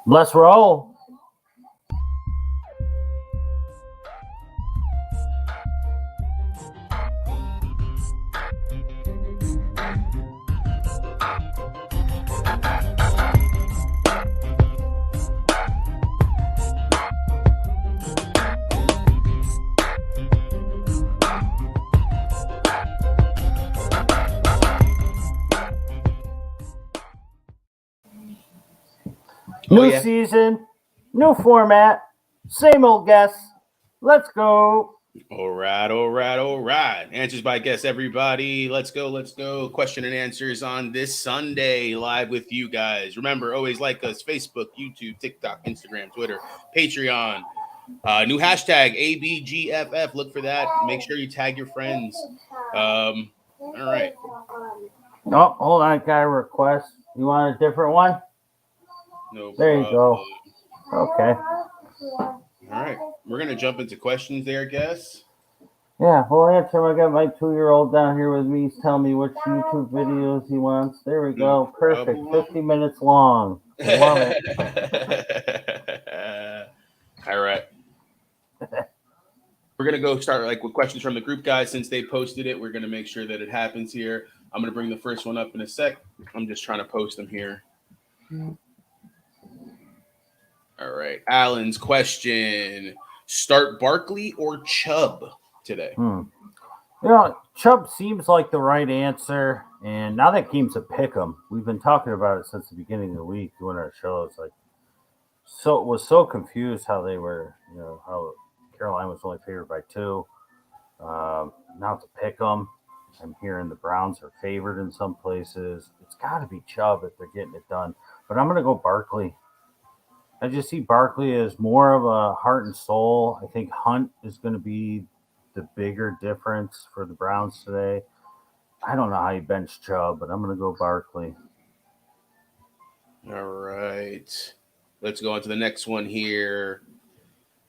Let's roll. New season, new format, same old guests. Let's go. All right. Answers by guess, everybody. Let's go. Question and answers on this Sunday, live with you guys. Remember, always like us: Facebook, YouTube, TikTok, Instagram, Twitter, Patreon. New hashtag ABGFF. Look for that. Make sure you tag your friends. All right. Oh, hold on, got a request. You want a different one? No there problem. You go. Okay. All right. We're going to jump into questions there, guess. Yeah, we'll answer. I got my 2-year-old down here with me. He's telling me which YouTube videos he wants. There we go. Perfect. 50 minutes long. I love it. All right. We're going to go start with questions from the group, guys. Since they posted it, we're going to make sure that it happens here. I'm going to bring the first one up in a sec. I'm just trying to post them here. All right. Alan's question: start Barkley or Chubb today? Chubb seems like the right answer. And now that game's a pick 'em. We've been talking about it since the beginning of the week doing our shows. Was so confused how they were, how Carolina was only favored by 2. Now it's a pick 'em. I'm hearing the Browns are favored in some places. It's got to be Chubb if they're getting it done. But I'm going to go Barkley. I just see Barkley as more of a heart and soul. I think Hunt is going to be the bigger difference for the Browns today. I don't know how you bench Chubb, but I'm going to go Barkley. All right. Let's go on to the next one here.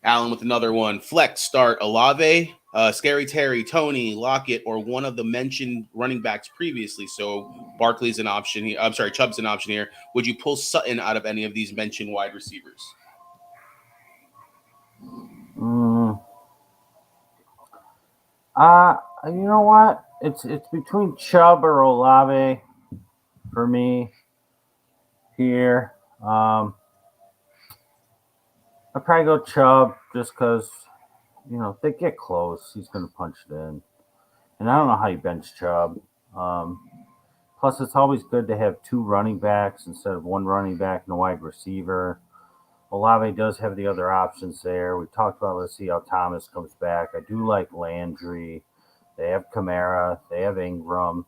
Alan with another one. Flex start Olave, Scary Terry, Tony, Lockett, or one of the mentioned running backs previously. So Barkley's an option here. I'm sorry, Chubb's an option here. Would you pull Sutton out of any of these mentioned wide receivers? You know what? It's between Chubb or Olave for me here. I'd probably go Chubb just because, if they get close, he's going to punch it in. And I don't know how you bench Chubb. Plus, it's always good to have 2 running backs instead of 1 running back and a wide receiver. Olave does have the other options there. We talked about, let's see how Thomas comes back. I do like Landry. They have Kamara. They have Ingram.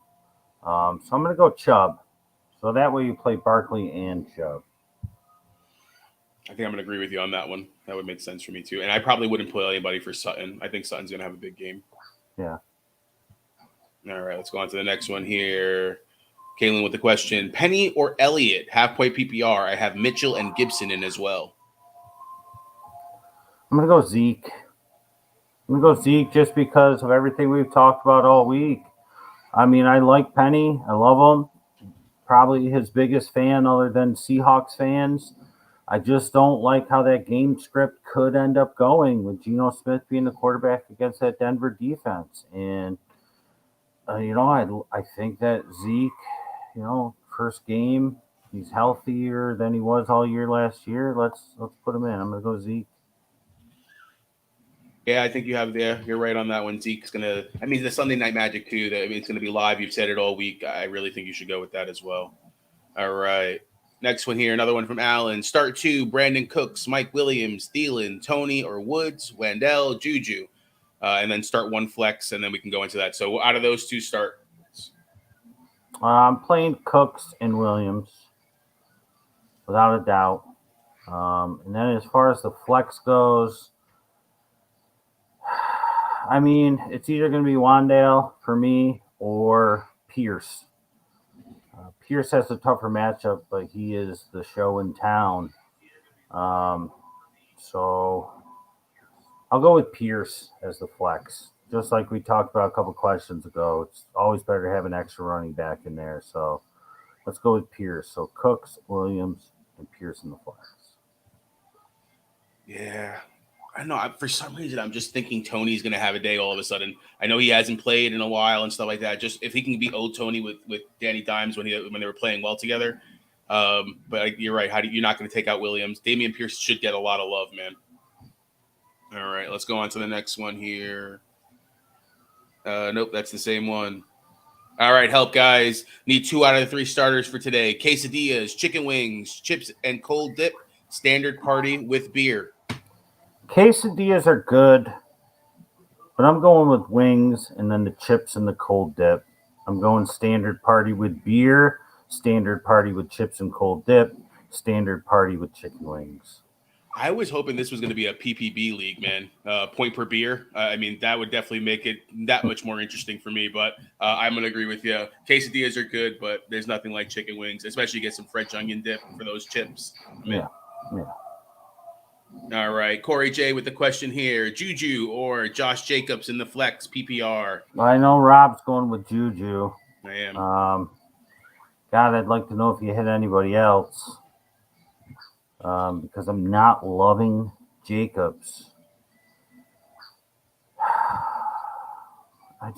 So I'm going to go Chubb. So that way you play Barkley and Chubb. I think I'm going to agree with you on that one. That would make sense for me too. And I probably wouldn't play anybody for Sutton. I think Sutton's going to have a big game. Yeah. All right, let's go on to the next one here. Kaylin with the question: Penny or Elliott? Halfway PPR. I have Mitchell and Gibson in as well. I'm going to go Zeke. I'm going to go Zeke just because of everything we've talked about all week. I mean, I like Penny. I love him. Probably his biggest fan other than Seahawks fans. I just don't like how that game script could end up going with Geno Smith being the quarterback against that Denver defense. And, I think that Zeke, first game, he's healthier than he was all year last year. Let's put him in. I'm going to go Zeke. Yeah, I think you're right on that one. Zeke's the Sunday Night Magic too. It's gonna be live. You've said it all week. I really think you should go with that as well. All right. Next one here, another one from Alan. Start 2, Brandon Cooks, Mike Williams, Thielen, Tony or Woods, Wendell, Juju. And then start 1 flex, and then we can go into that. So out of those 2 start. I'm playing Cooks and Williams, without a doubt. And then as far as the flex goes, I mean, it's either going to be Wandale for me or Pierce. Pierce has a tougher matchup, but he is the show in town. So I'll go with Pierce as the flex. Just like we talked about a couple questions ago, it's always better to have an extra running back in there. So let's go with Pierce. So Cooks, Williams, and Pierce in the flex. Yeah. I don't know. For some reason, I'm just thinking Tony's going to have a day all of a sudden. I know he hasn't played in a while and stuff like that. Just if he can be old Tony with Danny Dimes when they were playing well together. But you're right. You're not going to take out Williams. Damian Pierce should get a lot of love, man. All right, let's go on to the next one here. Nope, that's the same one. All right, help, guys. Need 2 out of the 3 starters for today. Quesadillas, chicken wings, chips, and cold dip. Standard party with beer. Quesadillas are good, but I'm going with wings and then the chips and the cold dip. I'm going standard party with beer, standard party with chips and cold dip, standard party with chicken wings. I was hoping this was going to be a PPB league, man. Point per beer. I mean, that would definitely make it that much more interesting for me. But I'm going to agree with you. Quesadillas are good, but there's nothing like chicken wings, especially get some French onion dip for those chips. Yeah. All right. Corey J with the question here. Juju or Josh Jacobs in the flex PPR? I know Rob's going with Juju. I am. God, I'd like to know if you hit anybody else. Because I'm not loving Jacobs. I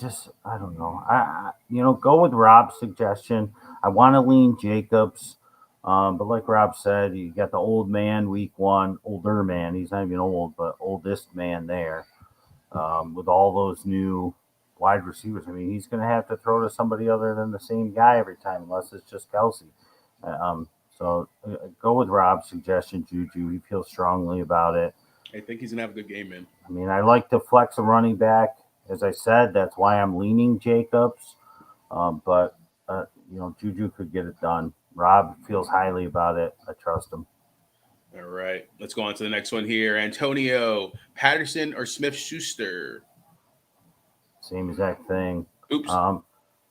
don't know. Go with Rob's suggestion. I want to lean Jacobs. But like Rob said, you got the old man week 1, older man. He's not even old, but oldest man there. With all those new wide receivers. I mean, he's going to have to throw to somebody other than the same guy every time, unless it's just Kelsey. So go with Rob's suggestion, Juju. He feels strongly about it. I think he's going to have a good game, man. I mean, I like to flex a running back. As I said, that's why I'm leaning Jacobs. But Juju could get it done. Rob feels highly about it. I trust him. All right. Let's go on to the next one here. Antonio, Patterson or Smith-Schuster? Same exact thing. Oops.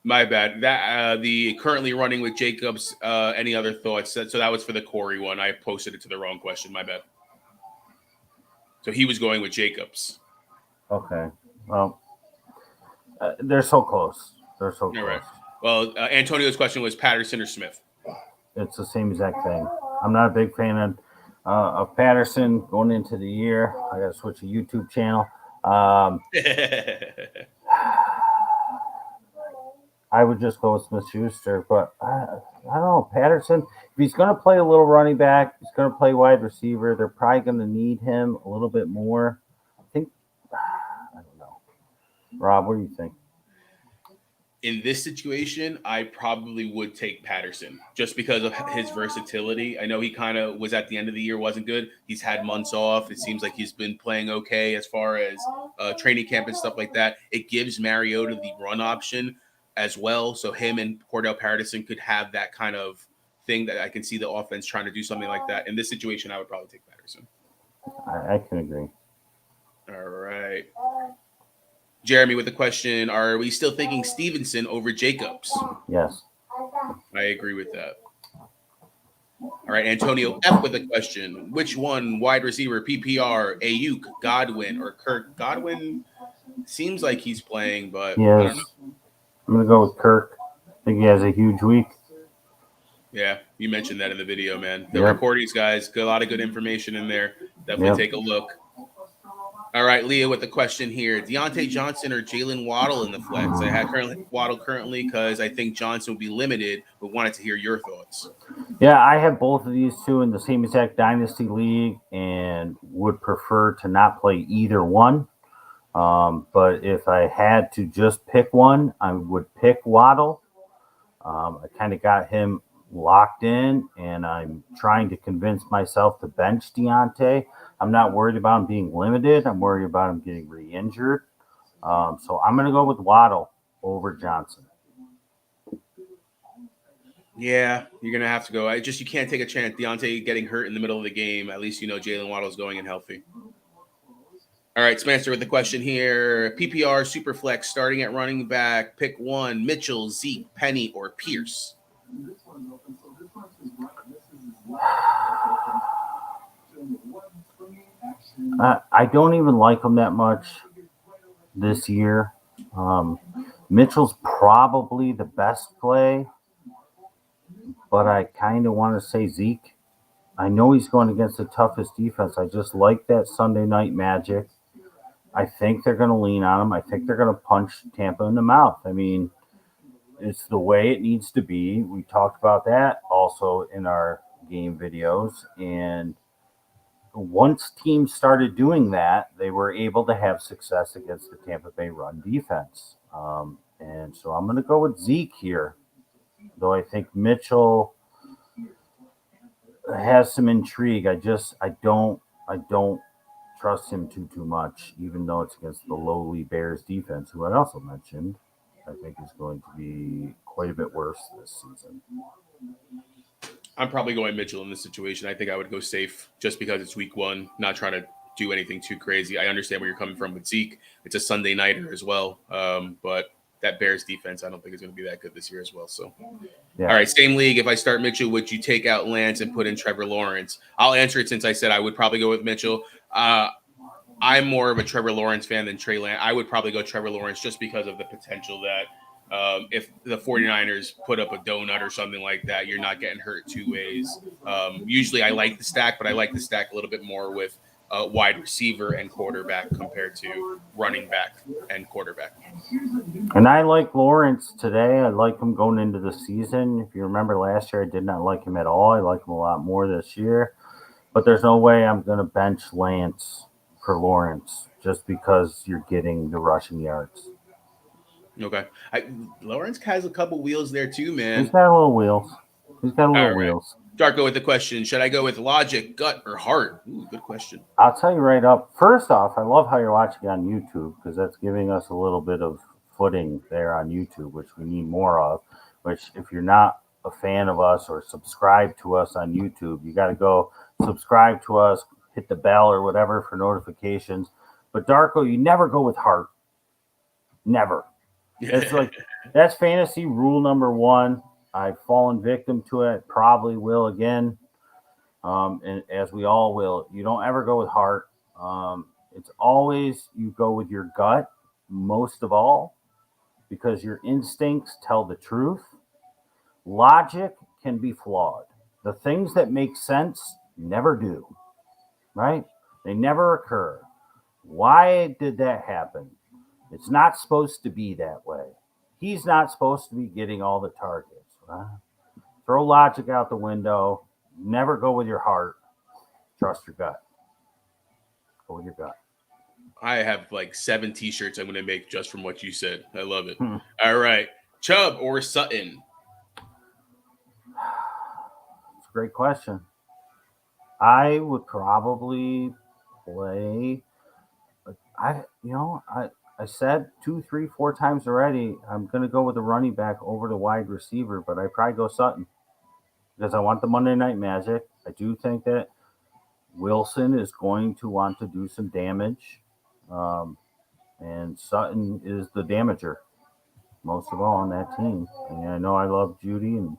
My bad. That the currently running with Jacobs. Any other thoughts? So that was for the Corey one. I posted it to the wrong question. My bad. So he was going with Jacobs. Okay. Well, they're so close. All close. Right. Well, Antonio's question was Patterson or Smith. It's the same exact thing. I'm not a big fan of Patterson going into the year. I got to switch a YouTube channel. I would just go with Smith-Schuster, but I don't know. Patterson, if he's going to play a little running back, he's going to play wide receiver, they're probably going to need him a little bit more. I think, I don't know. Rob, what do you think? In this situation, I probably would take Patterson just because of his versatility. I know he kind of was at the end of the year, wasn't good. He's had months off. It seems like he's been playing okay as far as training camp and stuff like that. It gives Mariota the run option as well. So him and Cordell Patterson could have that kind of thing that I can see the offense trying to do something like that. In this situation, I would probably take Patterson. I can agree. All right. Jeremy with the question, are we still thinking Stevenson over Jacobs? Yes. I agree with that. All right, Antonio F with the question, which one, wide receiver, PPR, Ayuk, Godwin, or Kirk? Godwin seems like he's playing, but yes. I don't know. I'm going to go with Kirk. I think he has a huge week. Yeah, you mentioned that in the video, man. The recordings, guys, got a lot of good information in there. Definitely take a look. All right, Leah with the question here. Deontay Johnson or Jalen Waddle in the flex? I had Waddle currently because I think Johnson would be limited, but wanted to hear your thoughts. Yeah, I have both of these two in the same exact Dynasty League and would prefer to not play either one. But if I had to just pick one, I would pick Waddle. I kind of got him locked in, and I'm trying to convince myself to bench Deontay. I'm not worried about him being limited. I'm worried about him getting re-injured. So I'm going to go with Waddle over Johnson. Yeah, you're going to have to go. You can't take a chance. Deontay getting hurt in the middle of the game. At least Jalen Waddle's going in healthy. All right, Spencer with the question here. PPR Superflex starting at running back. Pick one, Mitchell, Zeke, Penny, or Pierce. I don't even like him that much this year. Mitchell's probably the best play, but I kind of want to say Zeke. I know he's going against the toughest defense. I just like that Sunday night magic. I think they're going to lean on him. I think they're going to punch Tampa in the mouth. I mean, it's the way it needs to be. We talked about that also in our game videos. And once teams started doing that, they were able to have success against the Tampa Bay run defense. And so I'm going to go with Zeke here, though I think Mitchell has some intrigue. I don't trust him too much, even though it's against the lowly Bears defense, who I also mentioned I think is going to be quite a bit worse this season. I'm probably going Mitchell in this situation. I think I would go safe just because it's week one, not trying to do anything too crazy. I understand where you're coming from with Zeke. It's a Sunday nighter as well. But that Bears defense, I don't think is going to be that good this year as well. So, Yeah. All right, same league. If I start Mitchell, would you take out Lance and put in Trevor Lawrence? I'll answer it since I said I would probably go with Mitchell. I'm more of a Trevor Lawrence fan than Trey Lance. I would probably go Trevor Lawrence just because of the potential that if the 49ers put up a donut or something like that, you're not getting hurt two ways. Usually I like the stack, but I like the stack a little bit more with wide receiver and quarterback compared to running back and quarterback. And I like Lawrence today. I like him going into the season. If you remember last year, I did not like him at all. I like him a lot more this year. But there's no way I'm going to bench Lance for Lawrence just because you're getting the rushing yards. Okay. Lawrence has a couple wheels there too, man. He's got a little wheels. All right. Wheels. Darko with the question, should I go with logic, gut, or heart? Ooh, good question. I'll tell you right up. First off, I love how you're watching on YouTube because that's giving us a little bit of footing there on YouTube, which we need more of. Which, if you're not a fan of us or subscribe to us on YouTube, you got to go subscribe to us, hit the bell or whatever for notifications. But Darko, you never go with heart. Never. It's like that's fantasy rule number one. I've fallen victim to it. Probably will again. And as we all will, you don't ever go with heart. It's always you go with your gut most of all because your instincts tell the truth. Logic can be flawed. The things that make sense never do, right? They never occur. Why did that happen? It's not supposed to be that way. He's not supposed to be getting all the targets. Right? Throw logic out the window. Never go with your heart. Trust your gut. Go with your gut. I have like 7 T-shirts I'm going to make just from what you said. I love it. All right. Chubb or Sutton? It's a great question. I would probably play. I said 2, 3, 4 times already. I'm going to go with the running back over the wide receiver, but I probably go Sutton because I want the Monday Night Magic. I do think that Wilson is going to want to do some damage, and Sutton is the damager most of all on that team. And I know I love Judy and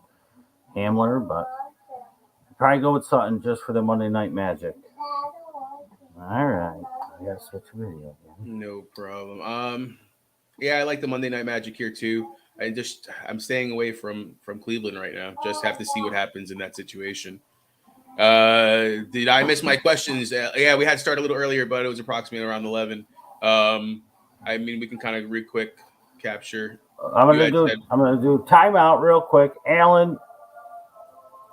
Hamler, but I'd probably go with Sutton just for the Monday Night Magic. All right. I got to switch video. No problem. Yeah, I like the Monday Night Magic here too. I'm staying away from Cleveland right now. Just have to see what happens in that situation. Did I miss my questions? Yeah, we had to start a little earlier, but it was approximately around 11. I mean, we can kind of quick capture. I'm gonna do timeout real quick, Alan.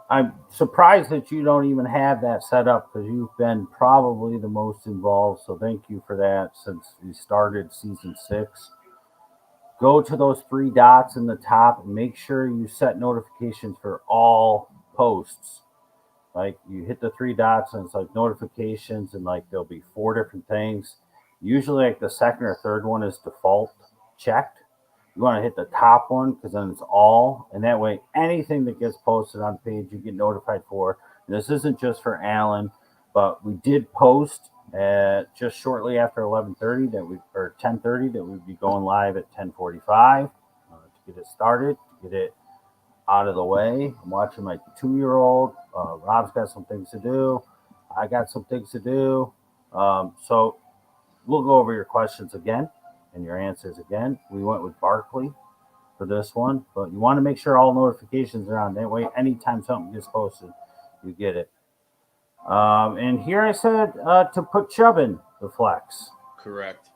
I'm surprised that you don't even have that set up because you've been probably the most involved. So thank you for that since we started season 6. Go to those 3 dots in the top and make sure you set notifications for all posts. Like you hit the 3 dots and it's like notifications and like there'll be 4 different things. Usually like the second or third one is default checked. You want to hit the top one because then it's all, and that way anything that gets posted on the page you get notified for. And this isn't just for Alan, but we did post at just shortly after 11:30 or 10:30 that we'd be going live at 10:45 to get it started, to get it out of the way. I'm watching my 2-year-old. Rob's got some things to do. I got some things to do. So we'll go over your questions again and your answers again. We went with Barkley for this one, but you want to make sure all notifications are on. That way, anytime something gets posted, you get it. And here I said to put Chubb in the flex. Correct.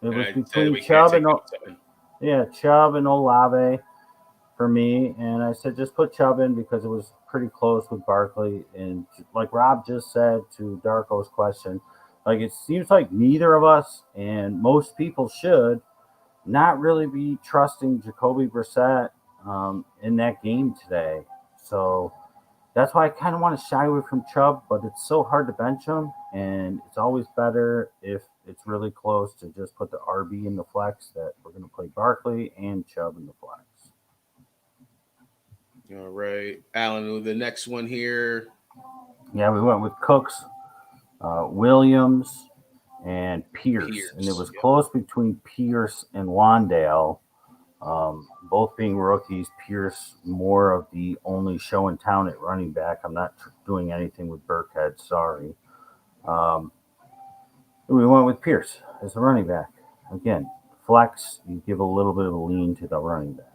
It And was I said between we can't Chubb take and outside. Chubb and Olave for me, and I said just put Chubb in because it was pretty close with Barkley. And like Rob just said to Darko's question, like it seems like neither of us and most people should not really be trusting Jacoby Brissett in that game today. So that's why I kind of want to shy away from Chubb, but it's so hard to bench him, and it's always better if it's really close to just put the RB in the flex that we're going to play Barkley and Chubb in the flex. All right, Alan. The next one here. Yeah, we went with Cooks, Williams, and Pierce, and it Pierce. was Yep. close between Pierce and Wandale. Both being rookies, Pierce more of the only show in town at running back. I'm not doing anything with Burkhead, sorry. Um, we went with Pierce as the running back. Again, flex, you give a little bit of a lean to the running back.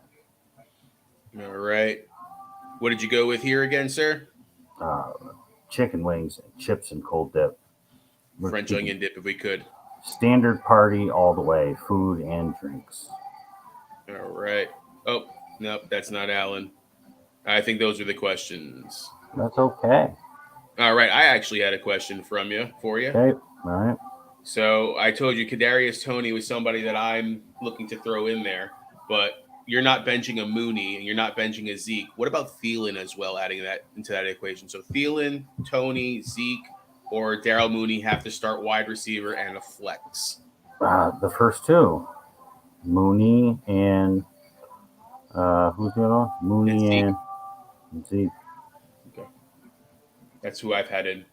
All right. What did you go with here again, sir? Uh, Chicken wings, chips, and cold dip. French onion dip, if we could. Standard party all the way, food and drinks. All right. Oh, nope, that's not Alan. I think those are the questions. That's okay. All right. I actually had a question for you. Okay, all right. So I told you Kadarius Toney was somebody that I'm looking to throw in there, but you're not benching a Mooney and you're not benching a Zeke. What about Thielen as well, adding that into that equation? So Thielen, Toney, Zeke, or Daryl Mooney have to start wide receiver and a flex. The first two, Mooney and who's the other one? It's Mooney Zeke. and Zeke. Okay. That's who I've had in.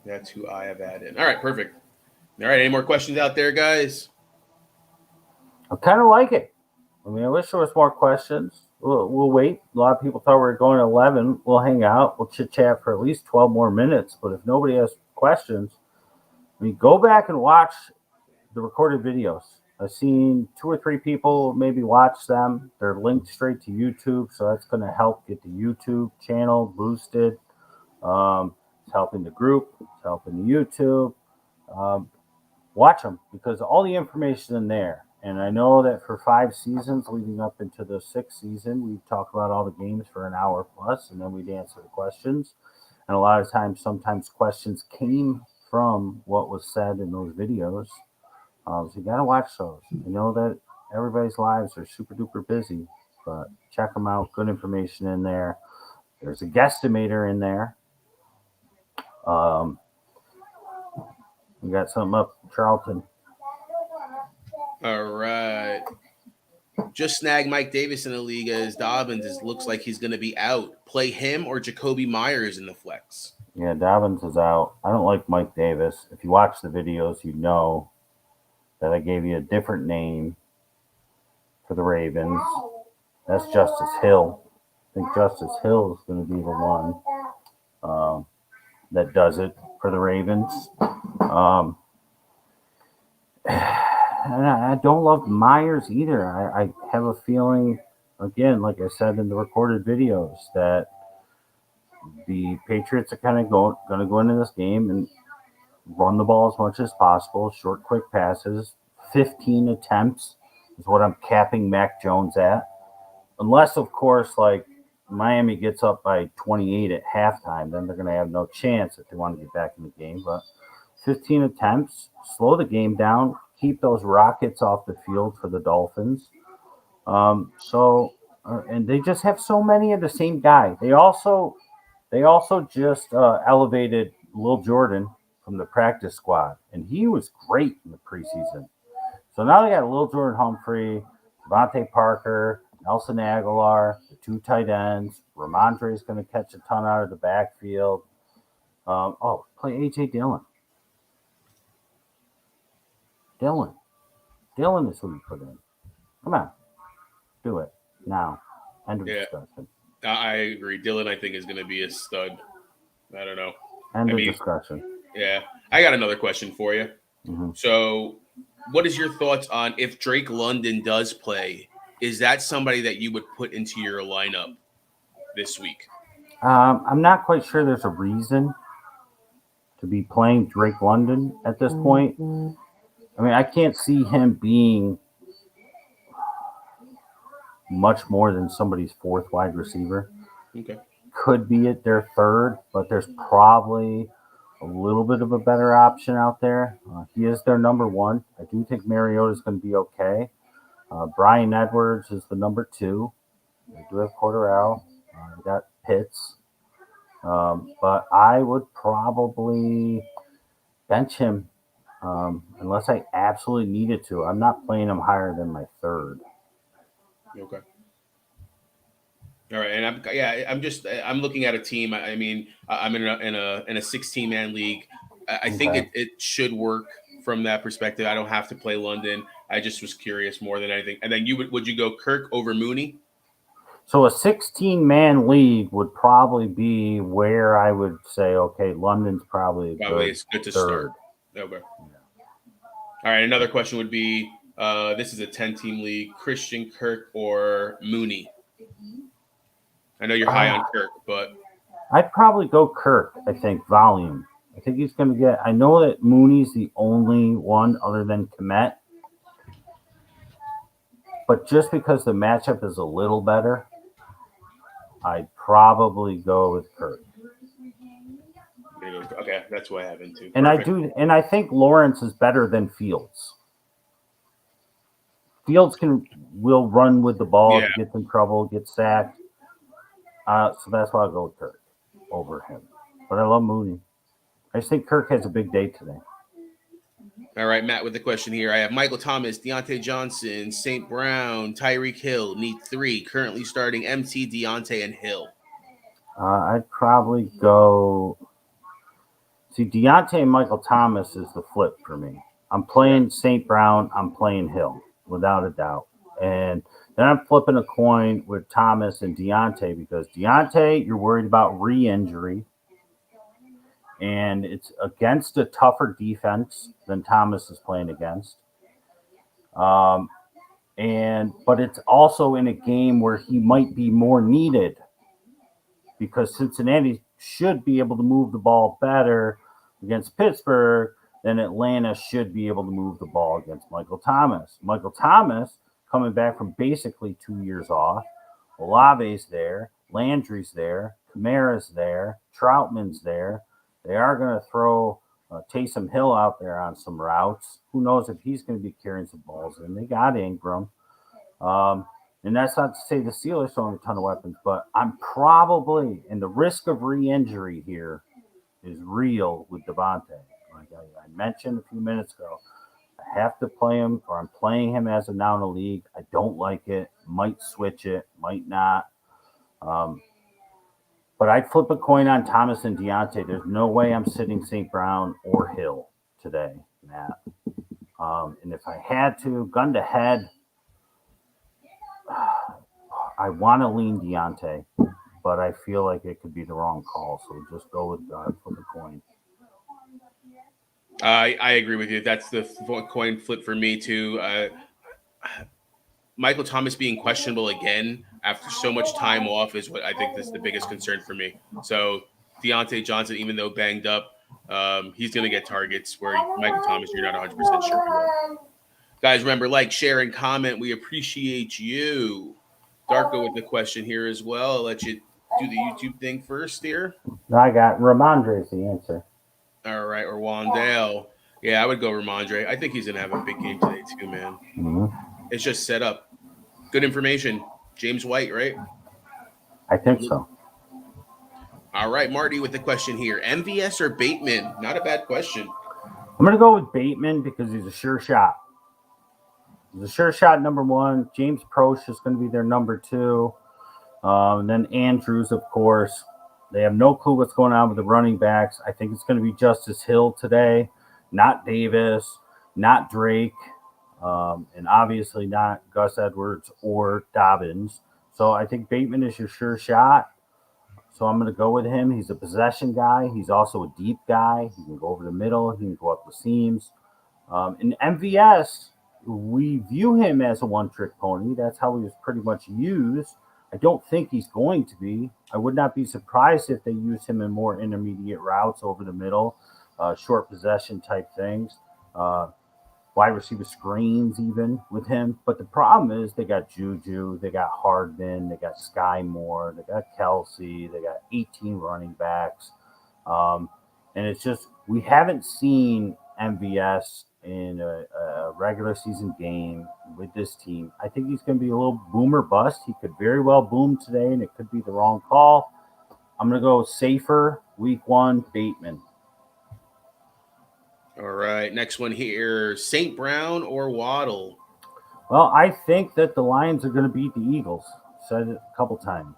That's who I have had in. All right, perfect. All right, any more questions out there, guys? I kind of like it. I mean, I wish there was more questions. We'll wait. A lot of people thought we were going to 11. We'll hang out. We'll chit chat for at least 12 more minutes. But if nobody has questions, I mean, go back and watch the recorded videos. I've seen 2 or 3 people maybe watch them. They're linked straight to YouTube, so that's going to help get the YouTube channel boosted. It's helping the group. It's helping the YouTube. Watch them because all the information in there. And I know that for 5 seasons leading up into the 6th season, we talk about all the games for an hour plus, and then we'd answer the questions. And a lot of times, sometimes questions came from what was said in those videos. So you got to watch those. I know that everybody's lives are super duper busy, but check them out. Good information in there. There's a guesstimator in there. We got something up, Charlton. All right. Just snag Mike Davis in the league as Dobbins looks like he's going to be out. Play him or Jacoby Myers in the flex. Yeah, Dobbins is out. I don't like Mike Davis. If you watch the videos, you know that I gave you a different name for the Ravens. That's Justice Hill. I think Justice Hill is going to be the one that does it for the Ravens. And I don't love Myers either. I have a feeling, again, like I said in the recorded videos, that the Patriots are kind of going to go into this game and run the ball as much as possible, short, quick passes. 15 attempts is what I'm capping Mac Jones at. Unless, of course, like Miami gets up by 28 at halftime, then they're going to have no chance if they want to get back in the game. But 15 attempts, slow the game down, keep those rockets off the field for the Dolphins. And they just have so many of the same guy. They also just elevated Lil Jordan from the practice squad, and he was great in the preseason. So now they got Lil Jordan Humphrey, Devontae Parker, Nelson Aguilar, the 2 tight ends. Ramondre is going to catch a ton out of the backfield. Play A.J. Dillon. Dillon is who you put in. Come on. Do it now. End of discussion. I agree. Dillon, I think, is going to be a stud. I don't know. End of discussion. Yeah. I got another question for you. Mm-hmm. So, what is your thoughts on if Drake London does play? Is that somebody that you would put into your lineup this week? I'm not quite sure there's a reason to be playing Drake London at this point. I mean, I can't see him being much more than somebody's fourth wide receiver. Okay. Could be at their third, but there's probably a little bit of a better option out there. He is their number one. I do think Mariota is going to be okay. Brian Edwards is the number two. They do have Cordarrelle. They got Pitts. But I would probably bench him unless I absolutely needed to. I'm not playing him higher than my third. Okay. All right, and I'm looking at a team. I mean, I'm in a 16-man league. I think Okay. it should work from that perspective. I don't have to play London. I just was curious more than anything. And then would you go Kirk over Mooney? So a 16-man league would probably be where I would say, okay, London's probably a Probably good it's good to third. start. Okay. All right. Another question would be: this is a 10-team league. Christian Kirk or Mooney? I know you're high on Kirk, but I'd probably go Kirk, I think, volume. I think he's going to get. I know that Mooney's the only one other than Komet. But just because the matchup is a little better, I'd probably go with Kirk. okay, that's what I have into. And Perfect. I think Lawrence is better than Fields. Fields will run with the ball, Yeah. gets in trouble, gets sacked. So that's why I'll go with Kirk over him. But I love Mooney. I just think Kirk has a big day today. All right, Matt, with the question here. I have Michael Thomas, Deontay Johnson, St. Brown, Tyreek Hill. Need three. Currently starting MT, Deontay, and Hill. I'd probably go. See, Deontay and Michael Thomas is the flip for me. I'm playing St. Brown. I'm playing Hill, without a doubt. And then I'm flipping a coin with Thomas and Deontay because Deontay, you're worried about re-injury. And it's against a tougher defense than Thomas is playing against. But it's also in a game where he might be more needed because Cincinnati should be able to move the ball better against Pittsburgh than Atlanta should be able to move the ball against Michael Thomas. Michael Thomas coming back from basically 2 years off. Olave's there, Landry's there, Kamara's there, Troutman's there. They are going to throw Taysom Hill out there on some routes. Who knows if he's going to be carrying some balls in. They got Ingram. And that's not to say the Steelers don't have a ton of weapons, but I'm probably, and the risk of re-injury here is real with Devontae. Like I mentioned a few minutes ago, I have to play him, or I'm playing him as a now in a league. I don't like it. Might switch it, might not. But I'd flip a coin on Thomas and Deontay. There's no way I'm sitting St. Brown or Hill today, Matt. And if I had to, gun to head, I want to lean Deontay, but I feel like it could be the wrong call. So just go with flip a coin. I agree with you. That's the coin flip for me too. Michael Thomas being questionable again after so much time off is what I think is the biggest concern for me. So Deontay Johnson, even though banged up, he's going to get targets where Michael Thomas, you're not 100% sure. Guys, remember, like, share, and comment. We appreciate you. Darko with the question here as well. I'll let you do the YouTube thing first here. I got Ramondre's the answer. All right, or Wandale. Yeah, I would go Ramondre. I think he's going to have a big game today too, man. Mm-hmm. It's just set up. Good information. James White, right? I think so. All right, Marty with the question here. MVS or Bateman? Not a bad question. I'm going to go with Bateman because he's a sure shot. He's a sure shot number one. James Proche is going to be their number two. Then Andrews, of course. They have no clue what's going on with the running backs. I think it's going to be Justice Hill today, not Davis, not Drake, and obviously not Gus Edwards or Dobbins. So I think Bateman is your sure shot. So I'm going to go with him. He's a possession guy. He's also a deep guy. He can go over the middle. He can go up the seams. In MVS, we view him as a one-trick pony. That's how he was pretty much used I don't think he's going to be. I would not be surprised if they use him in more intermediate routes over the middle, short possession type things, uh, wide receiver screens even with him. But the problem is they got Juju, they got Hardman, they got Sky Moore, they got Kelsey, they got 18 running backs. Um, and it's just, we haven't seen MVS in a regular season game with this team. I think he's going to be a little boomer bust. He could very well boom today, and it could be the wrong call. I'm going to go safer week one, Bateman. All right. Next one here, St. Brown or Waddle? Well, I think that the Lions are going to beat the Eagles. Said it a couple times.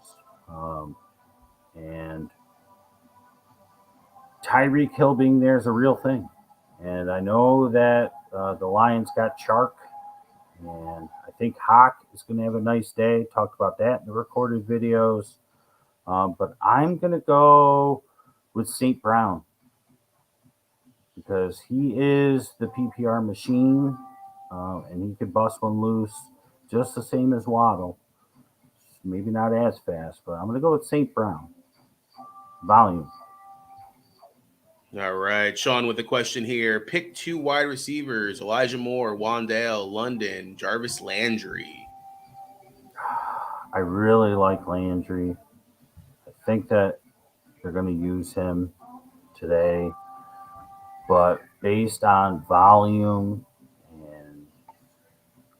And Tyreek Hill being there is a real thing. And I know that the Lions got Chark, and I think Hawk is going to have a nice day. Talked about that in the recorded videos. But I'm going to go with St. Brown because he is the PPR machine, and he could bust one loose just the same as Waddle. Maybe not as fast, but I'm going to go with St. Brown. Volume. All right. Sean with the question here. Pick 2 wide receivers, Elijah Moore, Wandale, London, Jarvis Landry. I really like Landry. I think that they're going to use him today, but based on volume and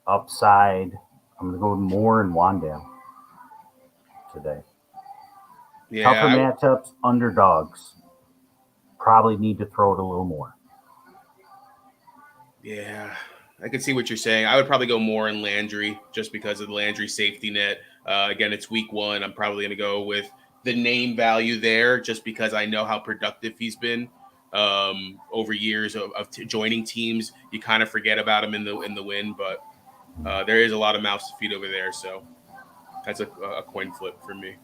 upside, I'm going to go with Moore and Wandale today. Tougher matchups, underdogs. Probably need to throw it a little more. Yeah, I can see what you're saying. I would probably go Moore and Landry just because of the Landry safety net. Again, it's week one. I'm probably going to go with the name value there just because I know how productive he's been over years of joining teams. You kind of forget about him in the win, but there is a lot of mouths to feed over there. So that's a coin flip for me.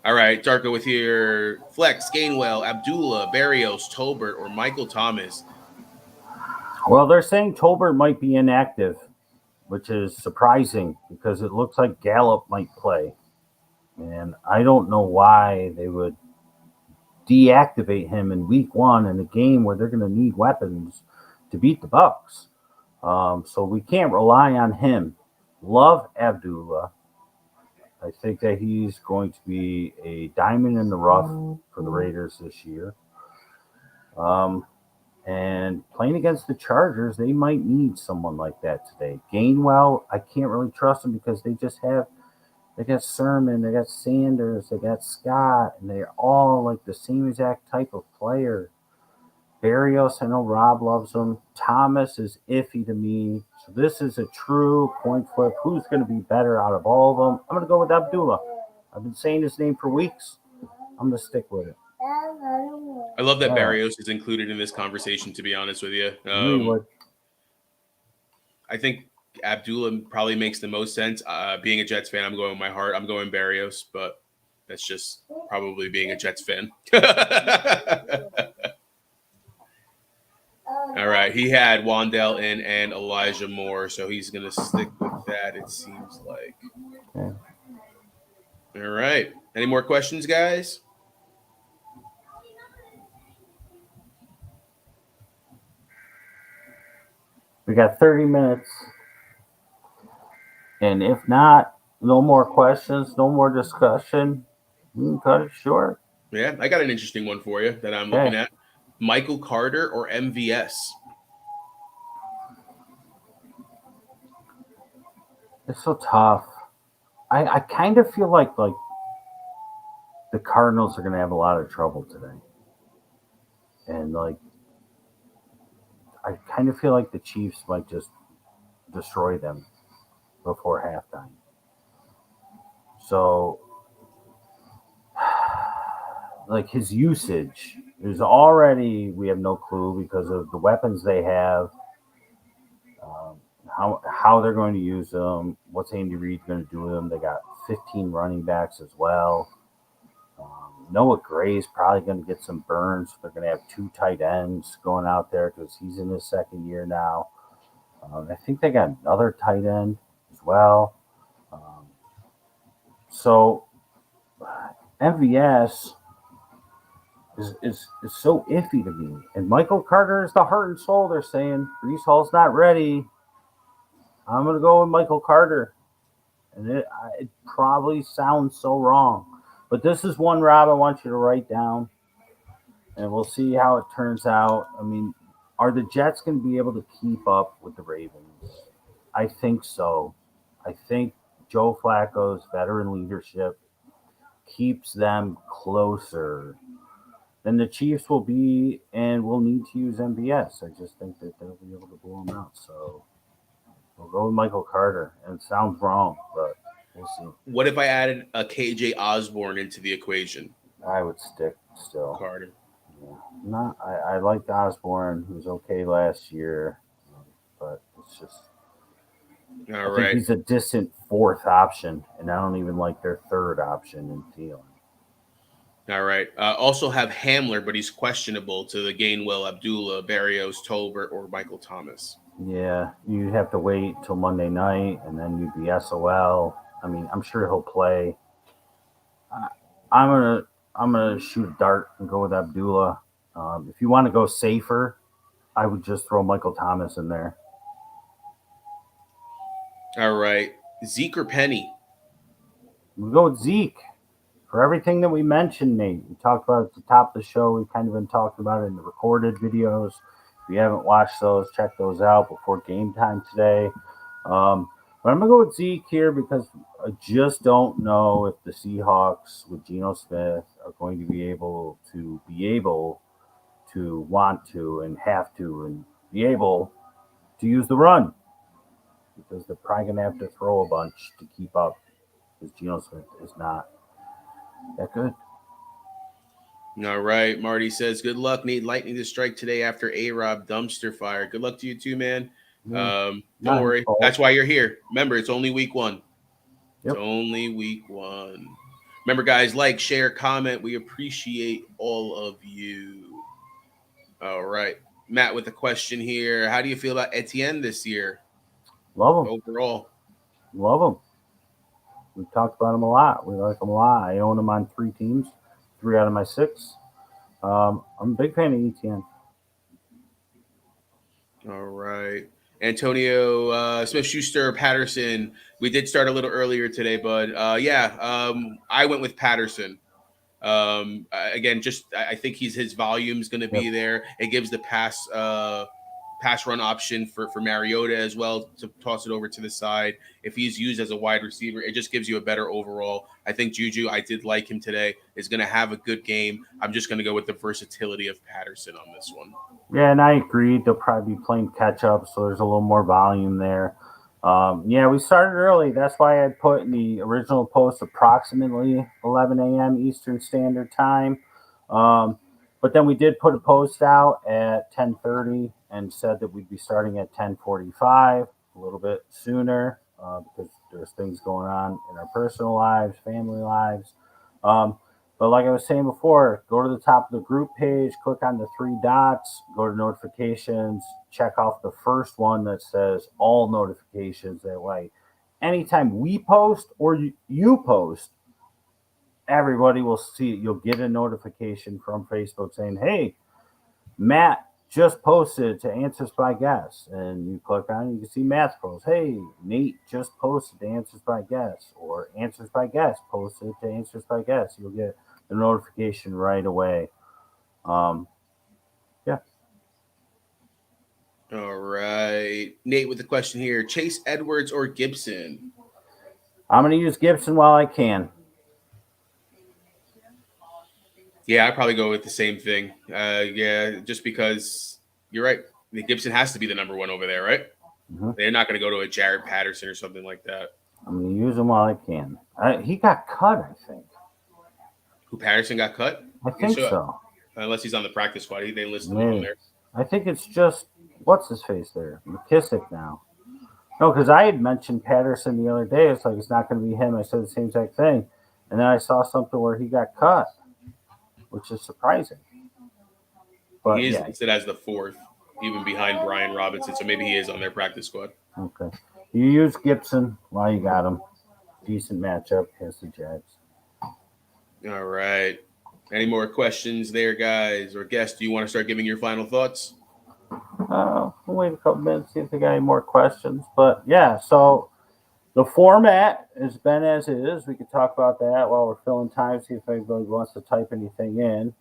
All right, Darko with your flex, Gainwell, Abdullah, Barrios, Tolbert, or Michael Thomas. Well, they're saying Tolbert might be inactive, which is surprising because it looks like Gallup might play. And I don't know why they would deactivate him in week one in a game where they're going to need weapons to beat the Bucks. So we can't rely on him. Love Abdullah. I think that he's going to be a diamond in the rough for the Raiders this year. And playing against the Chargers, they might need someone like that today. Gainwell, I can't really trust him because they got Sermon, they got Sanders, they got Scott, and they're all like the same exact type of player. Barrios, I know Rob loves him. Thomas is iffy to me. So this is a true coin flip. Who's going to be better out of all of them? I'm going to go with Abdullah. I've been saying his name for weeks. I'm going to stick with it. I love that Barrios is included in this conversation, to be honest with you. I think Abdullah probably makes the most sense. Being a Jets fan, I'm going with my heart. I'm going Barrios, but that's just probably being a Jets fan. All right. He had Wandale in and Elijah Moore, so he's going to stick with that, it seems like. Okay. All right. Any more questions, guys? We got 30 minutes. And if not, no more questions, no more discussion, we can cut it short. Yeah, I got an interesting one for you that I'm looking at. Michael Carter or MVS? It's so tough. I kind of feel like the Cardinals are going to have a lot of trouble today. And I kind of feel like the Chiefs might just destroy them before halftime. So, like his usage is already, we have no clue because of the weapons they have, how they're going to use them, what's Andy Reid going to do with them. They got 15 running backs as well. Noah Gray's probably going to get some burns. They're going to have 2 tight ends going out there because he's in his second year now. I think they got another tight end as well. So MVS is so iffy to me. And Michael Carter is the heart and soul. They're saying Brees Hall's not ready. I'm going to go with Michael Carter. And it probably sounds so wrong. But this is one, Rob, I want you to write down. And we'll see how it turns out. I mean, are the Jets going to be able to keep up with the Ravens? I think so. I think Joe Flacco's veteran leadership keeps them closer than the Chiefs will be, and we'll need to use MBS. I just think that they'll be able to blow them out. So we'll go with Michael Carter. And it sounds wrong, but we'll see. What if I added a KJ Osborne into the equation? I would stick still. Carter. Yeah. I liked Osborne, who was okay last year, but it's just. I think he's a distant fourth option, and I don't even like their third option in Thielen. All right. Also have Hamler, but he's questionable to the Gainwell, Abdullah, Barrios, Tolbert, or Michael Thomas. Yeah, you'd have to wait till Monday night, and then you'd be SOL. I mean, I'm sure he'll play. I'm gonna shoot a dart and go with Abdullah. If you want to go safer, I would just throw Michael Thomas in there. All right, Zeke or Penny? We go with Zeke. For everything that we mentioned, Nate, we talked about at the top of the show. We've kind of been talking about it in the recorded videos. If you haven't watched those, check those out before game time today. But I'm going to go with Zeke here because I just don't know if the Seahawks with Geno Smith are going to be able to want to and have to and be able to use the run, because they're probably going to have to throw a bunch to keep up, because Geno Smith is not that good. All right. Marty says, good luck. Need lightning to strike today after A-Rob dumpster fire. Good luck to you too, man. Don't worry. That's why you're here. Remember, it's only week one. Yep. It's only week one. Remember, guys, like, share, comment. We appreciate all of you. All right. Matt with a question here. How do you feel about Etienne this year? Love him. Overall. Love him. We've talked about him a lot. We like him a lot. I own him on 3 teams, 3 out of my 6. I'm a big fan of Etienne. All right. Antonio Smith-Schuster, Patterson. We did start a little earlier today, but I went with Patterson. Again, I think his volume is going to be there. It gives the pass run option for Mariota as well to toss it over to the side. If he's used as a wide receiver, it just gives you a better overall. I think Juju, I did like him today, is going to have a good game. I'm just going to go with the versatility of Patterson on this one. Yeah, and I agree. They'll probably be playing catch up, so there's a little more volume there. We started early. That's why I put in the original post approximately 11 a.m. Eastern Standard Time. But then we did put a post out at 10:30 and said that we'd be starting at 10:45, a little bit sooner, because there's things going on in our personal lives, family lives. But like I was saying before, go to the top of the group page, click on the 3 dots, go to notifications, check off the first one that says all notifications. That way, anytime we post or you post, everybody will see it. You'll get a notification from Facebook saying, hey, Matt just posted to Answers by Guess. And you click on it, you can see Matt's post. Hey, Nate just posted to Answers by Guess, or Answers by Guess posted to Answers by Guess. You'll get the notification right away. All right. Nate with the question here. Chase Edwards or Gibson? I'm going to use Gibson while I can. Yeah, I'd probably go with the same thing. Just because you're right. I mean, Gibson has to be the number 1 over there, right? Mm-hmm. They're not going to go to a Jared Patterson or something like that. I'm going to use him while I can. He got cut, I think. Who, Patterson got cut? I think so. Unless he's on the practice squad. They listed him on there. I think it's just, what's his face there? McKissick now. No, because I had mentioned Patterson the other day. It's like, it's not going to be him. I said the same exact thing. And then I saw something where he got cut, which is surprising. But he is listed as the 4th, even behind Brian Robinson. So maybe he is on their practice squad. Okay. You use Gibson while you got him. decent matchup against the Jags. All right. Any more questions there, guys or guests? Do you want to start giving your final thoughts? We'll wait a couple minutes, see if they got any more questions. But yeah, so the format has been as it is. We could talk about that while we're filling time, see if anybody wants to type anything in.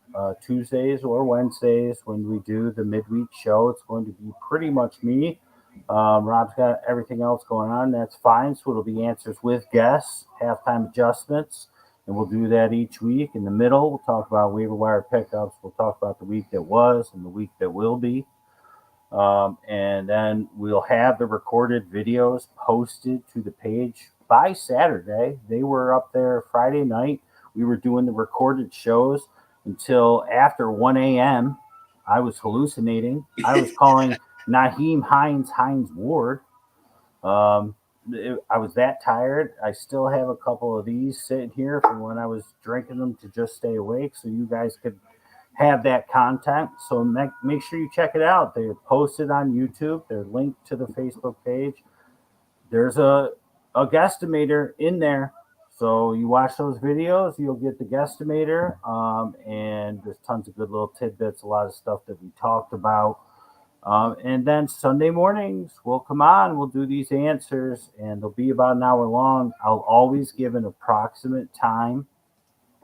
Tuesdays or Wednesdays, when we do the midweek show, it's going to be pretty much me. Rob's got everything else going on. That's fine. So it'll be answers with guests, halftime adjustments, and we'll do that each week. In the middle, we'll talk about waiver wire pickups. We'll talk about the week that was and the week that will be. And then we'll have the recorded videos posted to the page by Saturday. They were up there Friday night. We were doing the recorded shows until after 1 a.m. I was hallucinating. I was calling Naheem Hines Ward. I was that tired. I still have a couple of these sitting here from when I was drinking them to just stay awake so you guys could have that content. So make sure you check it out. They're posted on YouTube. They're linked to the Facebook page. There's a guesstimator in there. So you watch those videos, you'll get the guesstimator. And there's tons of good little tidbits, a lot of stuff that we talked about. And then Sunday mornings, we'll come on, we'll do these answers, and they'll be about an hour long. I'll always give an approximate time,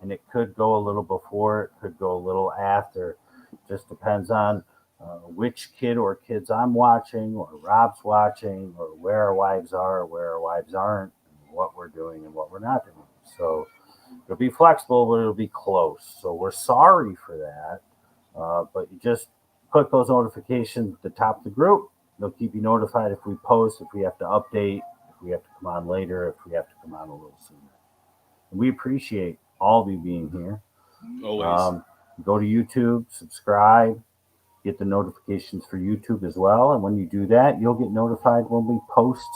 and it could go a little before, it could go a little after. Just depends on which kid or kids I'm watching, or Rob's watching, or where our wives are, or where our wives aren't, and what we're doing and what we're not doing. So it'll be flexible, but it'll be close. So we're sorry for that, but you just click those notifications at the top of the group. They'll keep you notified if we post, if we have to update, if we have to come on later, if we have to come on a little sooner. And we appreciate all of you being here. Always. Go to YouTube, subscribe, get the notifications for YouTube as well. And when you do that, you'll get notified when we post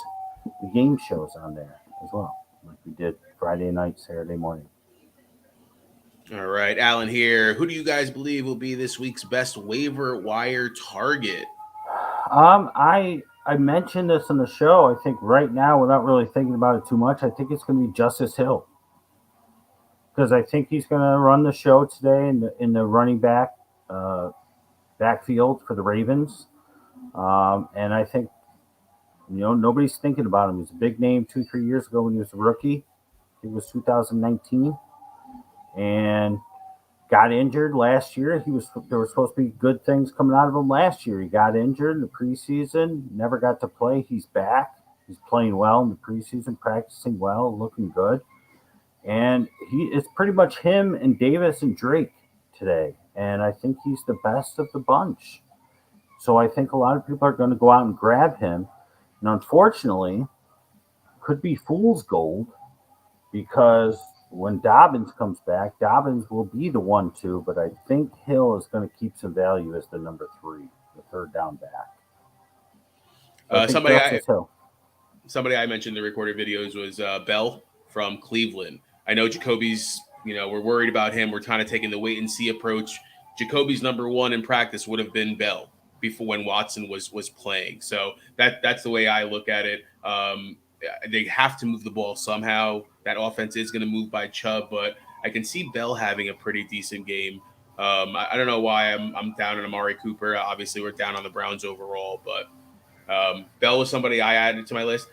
the game shows on there as well, like we did Friday night, Saturday morning. All right, Alan here. Who do you guys believe will be this week's best waiver wire target? I mentioned this in the show. I think right now, without really thinking about it too much, I think it's going to be Justice Hill, because I think he's going to run the show today in the running back backfield for the Ravens. And I think nobody's thinking about him. He's a big name 2-3 years ago when he was a rookie. It was 2019, and got injured last year. There were supposed to be good things coming out of him last year. He got injured in the preseason, never got to play. He's back. He's playing well in the preseason, practicing well, looking good. And it's pretty much him and Davis and Drake today. And I think he's the best of the bunch. So I think a lot of people are going to go out and grab him. And unfortunately, could be fool's gold, because when Dobbins comes back, Dobbins will be the 1-2, but I think Hill is going to keep some value as the number 3, the third down back. Somebody I mentioned in the recorded videos was Bell from Cleveland. I know Jacoby's, we're worried about him. We're kind of taking the wait and see approach. Jacoby's number 1 in practice would have been Bell before, when Watson was playing. So that's the way I look at it. They have to move the ball somehow. That offense is going to move by Chubb, but I can see Bell having a pretty decent game. I don't know why I'm down on Amari Cooper. Obviously, we're down on the Browns overall, but Bell was somebody I added to my list.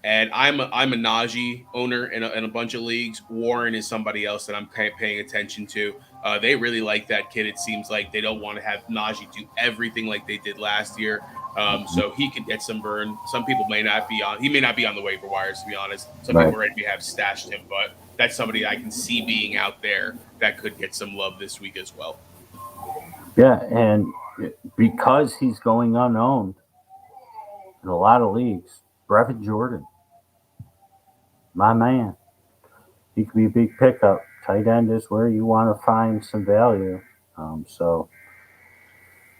And I'm a Najee owner in a bunch of leagues. Warren is somebody else that I'm paying attention to. They really like that kid. It seems like they don't want to have Najee do everything like they did last year. So he could get some burn. Some people may not be on. He may not be on the waiver wires, to be honest. Some people already have stashed him, but that's somebody I can see being out there that could get some love this week as well. Yeah, and because he's going unowned in a lot of leagues, Brevin Jordan, my man, he could be a big pickup. Tight end is where you want to find some value.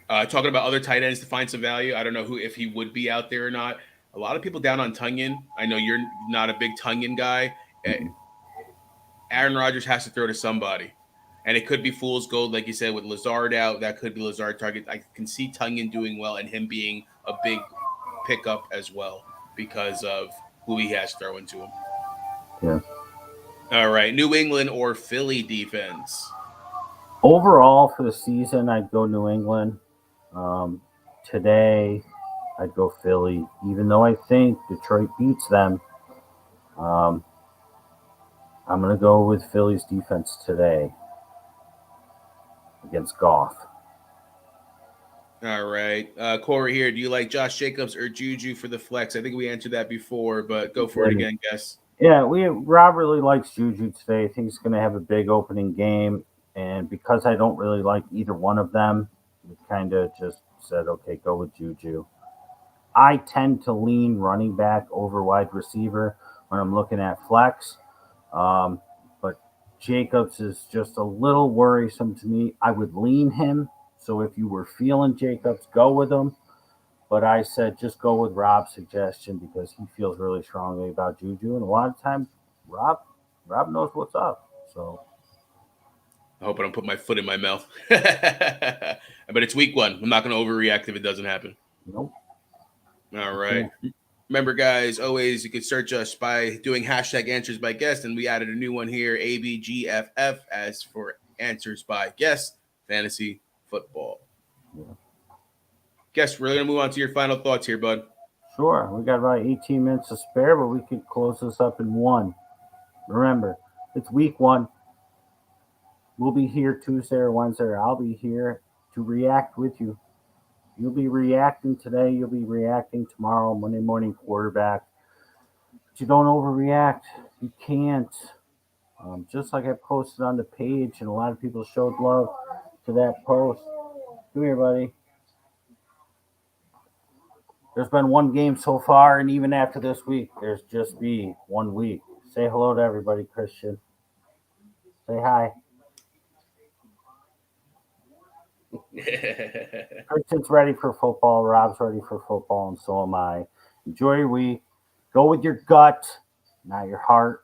Talking about other tight ends to find some value, I don't know if he would be out there or not. A lot of people down on Tunyon. I know you're not a big Tunyon guy. Mm-hmm. Aaron Rodgers has to throw to somebody. And it could be fool's gold, like you said, with Lazard out. That could be Lazard target. I can see Tunyon doing well and him being a big pickup as well because of who he has throwing to him. Yeah. All right. New England or Philly defense? Overall for the season, I'd go New England. Um, Today, I'd go Philly, even though I think Detroit beats them. Um, I'm going to go with Philly's defense today against Goff. All right. Corey here. Do you like Josh Jacobs or Juju for the flex? I think we answered that before, but go for it again, guess. Yeah, Rob really likes Juju today. I think he's going to have a big opening game, and because I don't really like either one of them, we kind of just said, okay, go with Juju. I tend to lean running back over wide receiver when I'm looking at flex, but Jacobs is just a little worrisome to me. I would lean him, so if you were feeling Jacobs, go with him. But I said just go with Rob's suggestion because he feels really strongly about Juju, and a lot of times Rob Rob knows what's up. So I hope I don't put my foot in my mouth. But it's week one. I'm not going to overreact if it doesn't happen. nope. All right. Remember, guys, always you can search us by doing hashtag answers by guest, and we added a new one here, ABGFF, as for answers by guest, fantasy football. Yeah. Guess we're going to move on to your final thoughts here, bud. Sure, we got about 18 minutes to spare, but we could close this up in one. Remember, it's week one. We'll be here Tuesday or Wednesday. Or I'll be here to react with you. You'll be reacting today. You'll be reacting tomorrow, Monday morning quarterback. But you don't overreact. You can't. Just like I posted on the page, and a lot of people showed love to that post. Come here, buddy. There's been one game so far, and even after this week, there's just be 1 week. Say hello to everybody, Christian. Say hi. Christian's ready for football. Rob's ready for football, and so am I. Enjoy your week. Go with your gut, not your heart,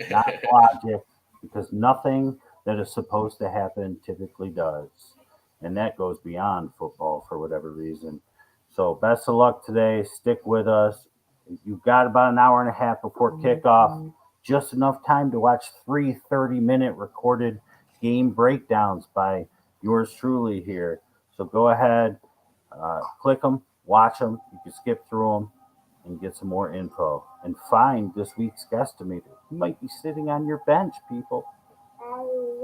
not logic, because nothing that is supposed to happen typically does. And that goes beyond football for whatever reason. So, best of luck today. Stick with us. You've got about an hour and a half before kickoff, just enough time to watch 3 30-minute recorded game breakdowns by yours truly here. So go ahead, click them, watch them. You can skip through them and get some more info and find this week's guesstimator. You might be sitting on your bench, people.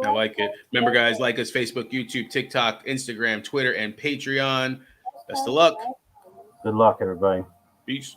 I like it. Remember, guys, like us Facebook, YouTube, TikTok, Instagram, Twitter, and Patreon. Best of luck. Good luck, everybody. Peace.